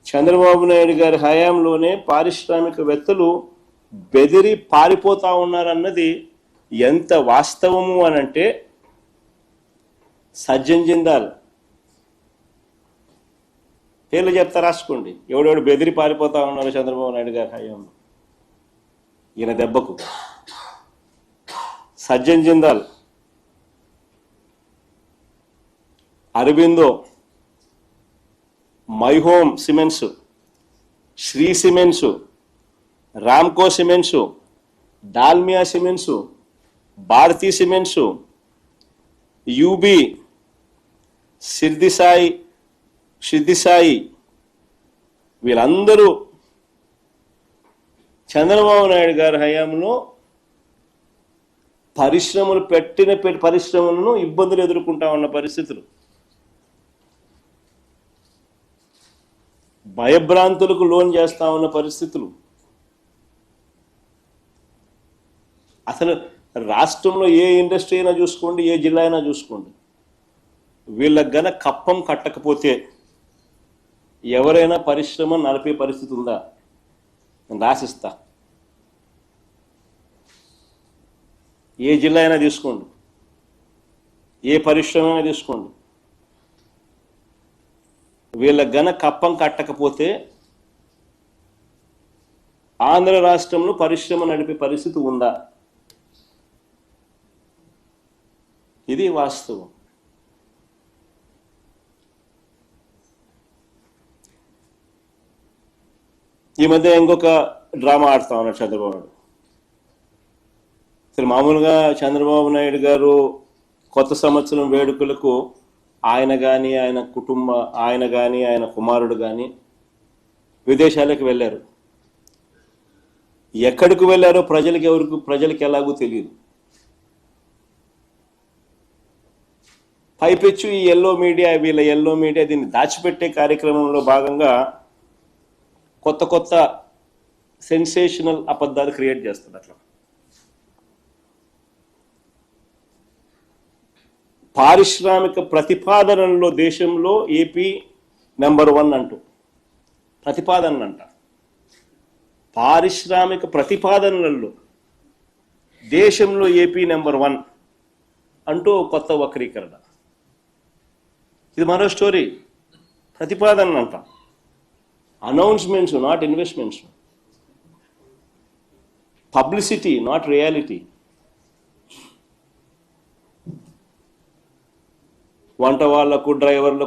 చంద్రబాబు నాయుడు గారి హయాంలోనే పారిశ్రామికవేత్తలు బెదిరి పారిపోతా ఉన్నారన్నది ఎంత వాస్తవము అనంటే సజ్జన్ జిందాల్ పేర్లు చెప్తా రాసుకోండి. ఎవడెవడు బెదిరి పారిపోతా ఉన్నారు చంద్రబాబు నాయుడు గారి హయాంలో ఈయన దెబ్బకు. Sajjan Jindal, Aurobindo, My Home Cements, Shree Cements, Ramco Cements, Dalmia Cements, Bharathi Cements, UB, Siddhi Sai వీళ్ళందరూ చంద్రబాబు నాయుడు గారి హయాంలో పరిశ్రమలు పెట్టిన పరిశ్రమలను ఇబ్బందులు ఎదుర్కొంటా ఉన్న పరిస్థితులు, భయభ్రాంతులకు లోన్ చేస్తా ఉన్న పరిస్థితులు. అసలు రాష్ట్రంలో ఏ ఇండస్ట్రీ అయినా చూసుకోండి, ఏ జిల్లా అయినా చూసుకోండి, వీళ్ళకి గన కప్పం కట్టకపోతే ఎవరైనా పరిశ్రమ నడిపే పరిస్థితి ఉందా? నేను రాసిస్తా. ఏ జిల్లా అయినా తీసుకోండి, ఏ పరిశ్రమ అయినా తీసుకోండి, వీళ్ళకి గన కప్పం కట్టకపోతే ఆంధ్ర రాష్ట్రంలో పరిశ్రమ నడిపే పరిస్థితి ఉందా? ఇది వాస్తవం. ఈ మధ్య ఇంకొక డ్రామా ఆడుతా ఉన్నాడు చంద్రబాబు నాయుడు. అసలు మామూలుగా చంద్రబాబు నాయుడు గారు కొత్త సంవత్సరం వేడుకలకు ఆయన కానీ ఆయన కుమారుడు కానీ విదేశాలకు వెళ్ళారు. ఎక్కడికి వెళ్ళారో ప్రజలకి ఎలాగో తెలియదు. పైపెచ్చు ఈ వీళ్ళ ఎల్లో మీడియా దీన్ని దాచిపెట్టే కార్యక్రమంలో భాగంగా కొత్త సెన్సేషనల్ అబద్ధాలు క్రియేట్ చేస్తుంది. అట్లా పారిశ్రామిక ప్రతిపాదనలో దేశంలో ఏపీ నెంబర్ 1 అంటూ ప్రతిపాదనలంట. పారిశ్రామిక ప్రతిపాదనలలో దేశంలో ఏపీ నెంబర్ 1 అంటూ కొత్త వక్రీకరణ. ఇది మరో స్టోరీ. ప్రతిపాదనలు అంట, announcements not investments, publicity not reality. వంట వాళ్లకు, డ్రైవర్లకు